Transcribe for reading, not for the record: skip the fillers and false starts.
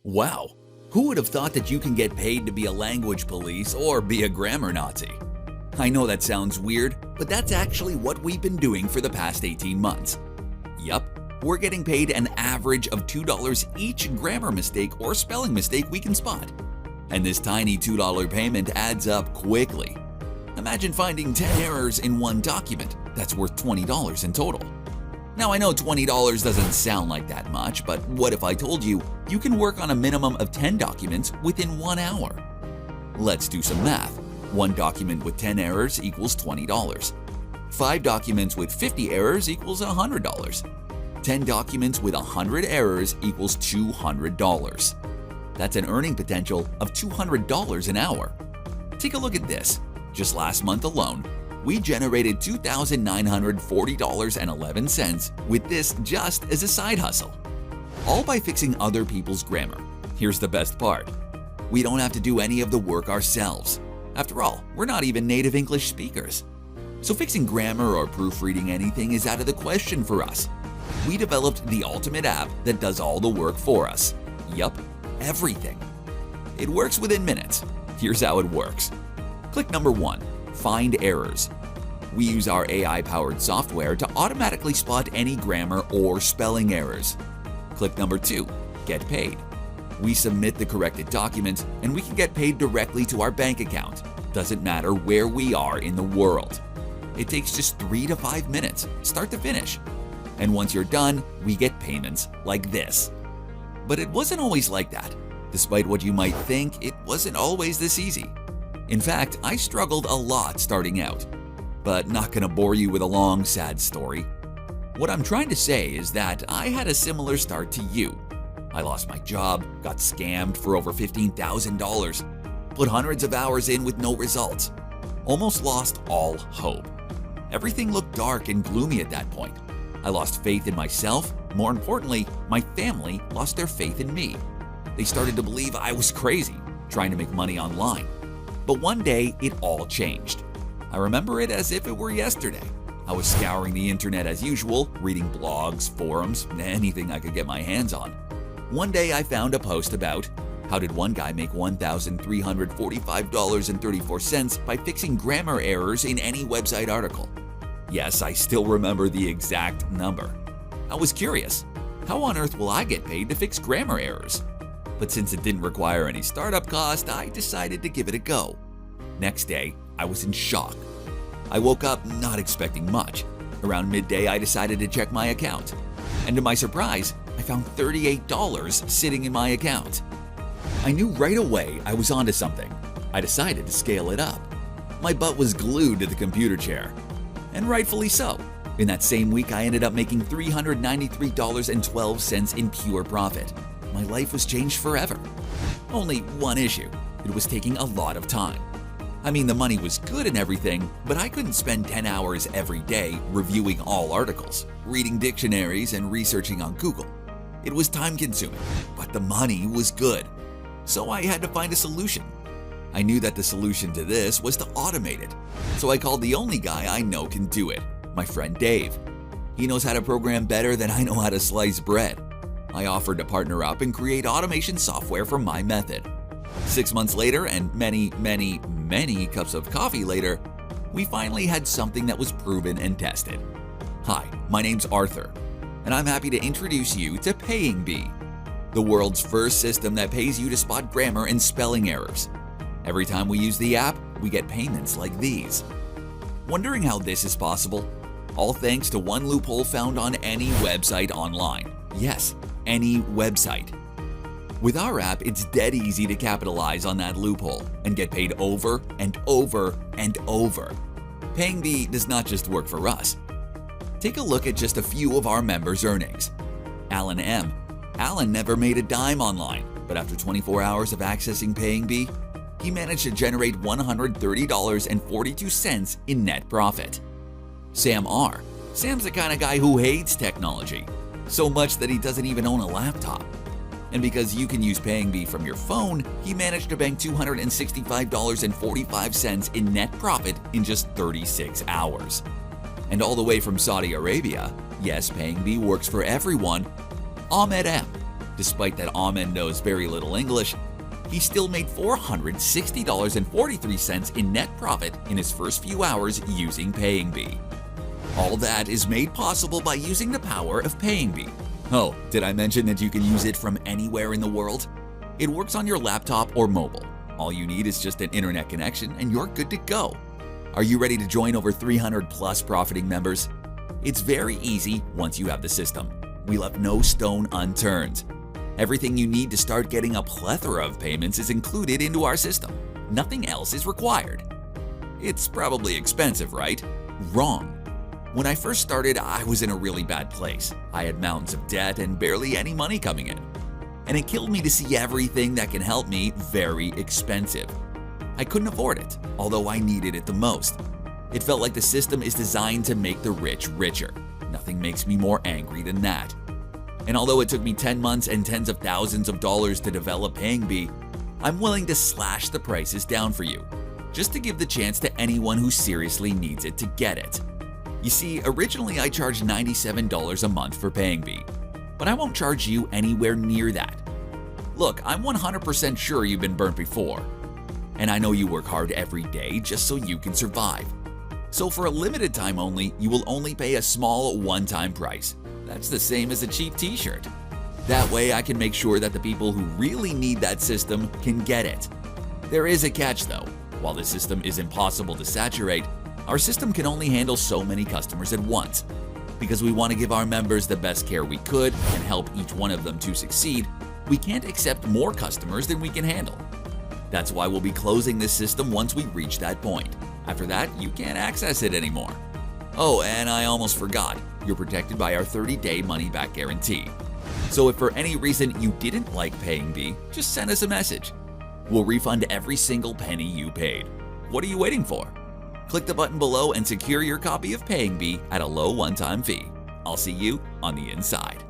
Wow, who would have thought that you can get paid to be a language police or be a grammar Nazi? I know that sounds weird, but that's actually what we've been doing for the past 18 months. Yup, we're getting paid an average of $2 each grammar mistake or spelling mistake we can spot. And this tiny $2 payment adds up quickly. Imagine finding 10 errors in one document. That's worth $20 in total. Now, I know $20 doesn't sound like that much, but what if I told you you can work on a minimum of 10 documents within 1 hour? Let's do some math. One document with 10 errors equals $20. 5 documents with 50 errors equals $100. 10 documents with 100 errors equals $200. That's an earning potential of $200 an hour. Take a look at this. Just last month alone, we generated $2,940.11 with this just as a side hustle. All by fixing other people's grammar. Here's the best part. We don't have to do any of the work ourselves. After all, we're not even native English speakers. So fixing grammar or proofreading anything is out of the question for us. We developed the ultimate app that does all the work for us. Yup, everything. It works within minutes. Here's how it works. Click number 1, Find Errors. We use our AI-powered software to automatically spot any grammar or spelling errors. Click number 2, Get Paid. We submit the corrected documents and we can get paid directly to our bank account. Doesn't matter where we are in the world. It takes just 3 to 5 minutes, start to finish. And once you're done, we get payments like this. But it wasn't always like that. Despite what you might think, it wasn't always this easy. In fact, I struggled a lot starting out. But not gonna bore you with a long, sad story. What I'm trying to say is that I had a similar start to you. I lost my job, got scammed for over $15,000, put hundreds of hours in with no results, almost lost all hope. Everything looked dark and gloomy at that point. I lost faith in myself. More importantly, my family lost their faith in me. They started to believe I was crazy, trying to make money online. But one day, it all changed. I remember it as if it were yesterday. I was scouring the internet as usual, reading blogs, forums, anything I could get my hands on. One day I found a post about how did one guy make $1,345.34 by fixing grammar errors in any website article. Yes, I still remember the exact number. I was curious, how on earth will I get paid to fix grammar errors? But since it didn't require any startup cost, I decided to give it a go. Next day, I was in shock. I woke up not expecting much. Around midday, I decided to check my account. And to my surprise, I found $38 sitting in my account. I knew right away I was onto something. I decided to scale it up. My butt was glued to the computer chair. And rightfully so. In that same week, I ended up making $393.12 in pure profit. My life was changed forever. Only one issue. It was taking a lot of time. I mean, the money was good and everything, but I couldn't spend 10 hours every day reviewing all articles, reading dictionaries, and researching on Google. It was time-consuming, but the money was good. So I had to find a solution. I knew that the solution to this was to automate it. So I called the only guy I know can do it, my friend Dave. He knows how to program better than I know how to slice bread. I offered to partner up and create automation software for my method. 6 months later, and many cups of coffee later, we finally had something that was proven and tested. Hi, my name's Arthur, and I'm happy to introduce you to Paying Bee, the world's first system that pays you to spot grammar and spelling errors. Every time we use the app, we get payments like these. Wondering how this is possible? All thanks to one loophole found on any website online. Yes, any website. With our app, it's dead easy to capitalize on that loophole and get paid over and over and over. Paying Bee does not just work for us. Take a look at just a few of our members' earnings. Alan M. Alan never made a dime online, but after 24 hours of accessing Paying Bee, he managed to generate $130.42 in net profit. Sam R. Sam's the kind of guy who hates technology, so much that he doesn't even own a laptop. And because you can use Paying Bee from your phone, he managed to bank $265.45 in net profit in just 36 hours. And all the way from Saudi Arabia, yes, Paying Bee works for everyone, Ahmed M. Despite that Ahmed knows very little English, he still made $460.43 in net profit in his first few hours using PayingBee. All that is made possible by using the power of PayingBee. Oh, did I mention that you can use it from anywhere in the world? It works on your laptop or mobile. All you need is just an internet connection and you're good to go. Are you ready to join over 300 plus profiting members? It's very easy once you have the system. We left no stone unturned. Everything you need to start getting a plethora of payments is included into our system. Nothing else is required. It's probably expensive, right? Wrong. When I first started, I was in a really bad place. I had mountains of debt and barely any money coming in. And it killed me to see everything that can help me very expensive. I couldn't afford it, although I needed it the most. It felt like the system is designed to make the rich richer. Nothing makes me more angry than that. And although it took me 10 months and tens of thousands of dollars to develop PayingBee, I'm willing to slash the prices down for you, just to give the chance to anyone who seriously needs it to get it. You see, originally I charged $97 a month for PayingBee, but I won't charge you anywhere near that. Look, I'm 100% sure you've been burnt before, and I know you work hard every day just so you can survive. So for a limited time only, you will only pay a small one-time price. That's the same as a cheap t-shirt. That way I can make sure that the people who really need that system can get it. There is a catch though. While the system is impossible to saturate, our system can only handle so many customers at once. Because we want to give our members the best care we could and help each one of them to succeed, we can't accept more customers than we can handle. That's why we'll be closing this system once we reach that point. After that, you can't access it anymore. Oh, and I almost forgot, you're protected by our 30-day money-back guarantee. So if for any reason you didn't like PayingBee, just send us a message. We'll refund every single penny you paid. What are you waiting for? Click the button below and secure your copy of PayingBee at a low one-time fee. I'll see you on the inside.